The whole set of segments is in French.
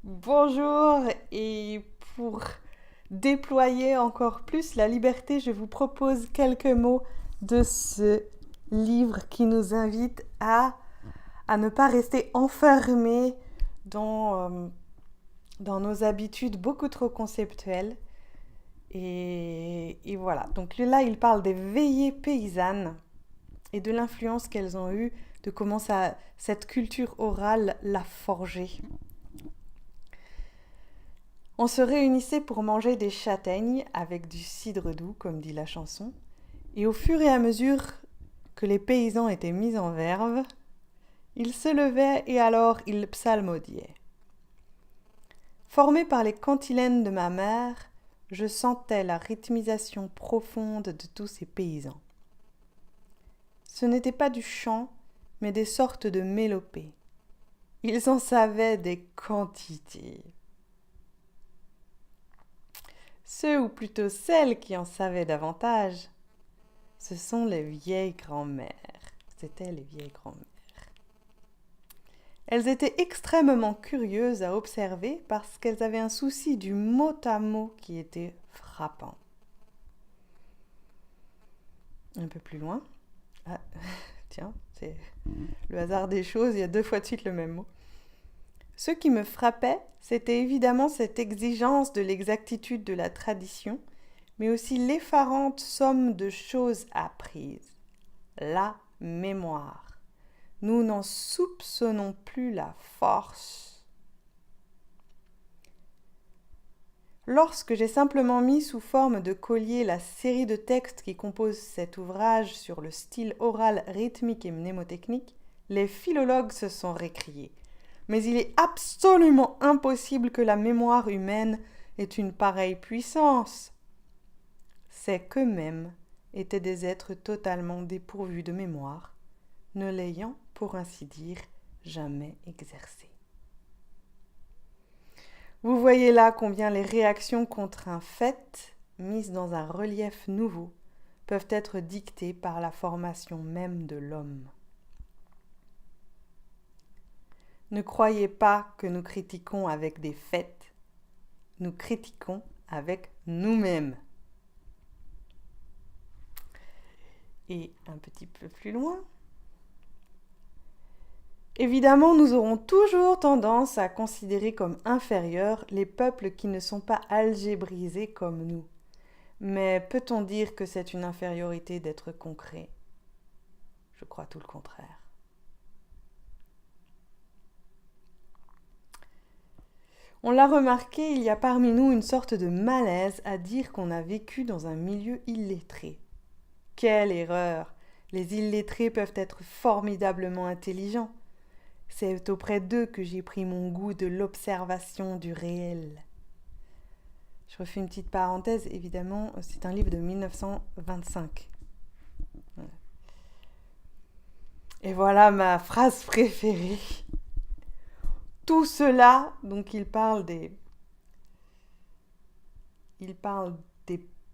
Bonjour, et pour déployer encore plus la liberté, je vous propose quelques mots de ce livre qui nous invite à ne pas rester enfermés dans, dans nos habitudes beaucoup trop conceptuelles. Et voilà, donc là il parle des veillées paysannes et de l'influence qu'elles ont eue, de comment cette culture orale l'a forgée. On se réunissait pour manger des châtaignes avec du cidre doux, comme dit la chanson, et au fur et à mesure que les paysans étaient mis en verve, ils se levaient et alors ils psalmodiaient. Formé par les cantilènes de ma mère, je sentais la rythmisation profonde de tous ces paysans. Ce n'était pas du chant, mais des sortes de mélopées. Ils en savaient des quantités. Ceux, ou plutôt celles qui en savaient davantage, ce sont les vieilles grand-mères. C'étaient les vieilles grand-mères. Elles étaient extrêmement curieuses à observer parce qu'elles avaient un souci du mot à mot qui était frappant. Un peu plus loin. Ah, tiens, c'est le hasard des choses, il y a 2 fois de suite le même mot. Ce qui me frappait, c'était évidemment cette exigence de l'exactitude de la tradition, mais aussi l'effarante somme de choses apprises. La mémoire. Nous n'en soupçonnons plus la force. Lorsque j'ai simplement mis sous forme de collier la série de textes qui composent cet ouvrage sur le style oral rythmique et mnémotechnique, les philologues se sont récriés. Mais il est absolument impossible que la mémoire humaine ait une pareille puissance. C'est qu'eux-mêmes étaient des êtres totalement dépourvus de mémoire, ne l'ayant, pour ainsi dire, jamais exercée. Vous voyez là combien les réactions contre un fait, mises dans un relief nouveau, peuvent être dictées par la formation même de l'homme. Ne croyez pas que nous critiquons avec des faits, nous critiquons avec nous-mêmes. Et un petit peu plus loin. Évidemment, nous aurons toujours tendance à considérer comme inférieurs les peuples qui ne sont pas algébrisés comme nous. Mais peut-on dire que c'est une infériorité d'être concret ? Je crois tout le contraire. On l'a remarqué, il y a parmi nous une sorte de malaise à dire qu'on a vécu dans un milieu illettré. Quelle erreur! Les illettrés peuvent être formidablement intelligents. C'est auprès d'eux que j'ai pris mon goût de l'observation du réel. Je refais une petite parenthèse, évidemment, c'est un livre de 1925. Et voilà ma phrase préférée. Tout cela, donc il parle des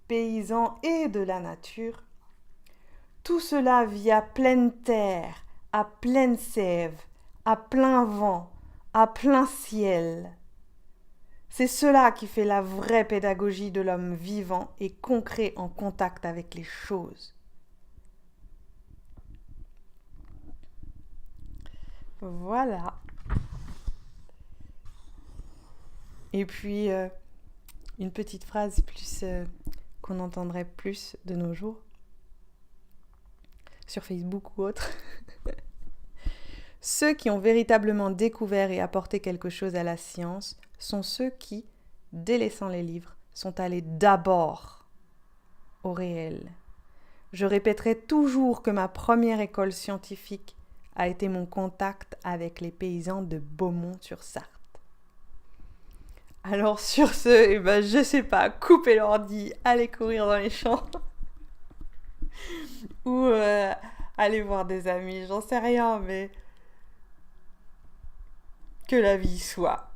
paysans et de la nature. Tout cela vit à pleine terre, à pleine sève, à plein vent, à plein ciel. C'est cela qui fait la vraie pédagogie de l'homme vivant et concret en contact avec les choses. Voilà. Et puis, une petite phrase qu'on entendrait plus de nos jours, sur Facebook ou autre. Ceux qui ont véritablement découvert et apporté quelque chose à la science sont ceux qui, délaissant les livres, sont allés d'abord au réel. Je répéterai toujours que ma première école scientifique a été mon contact avec les paysans de Beaumont-sur-Sarthe. Alors sur ce, je sais pas, coupez l'ordi, allez courir dans les champs ou aller voir des amis, j'en sais rien, mais que la vie soit.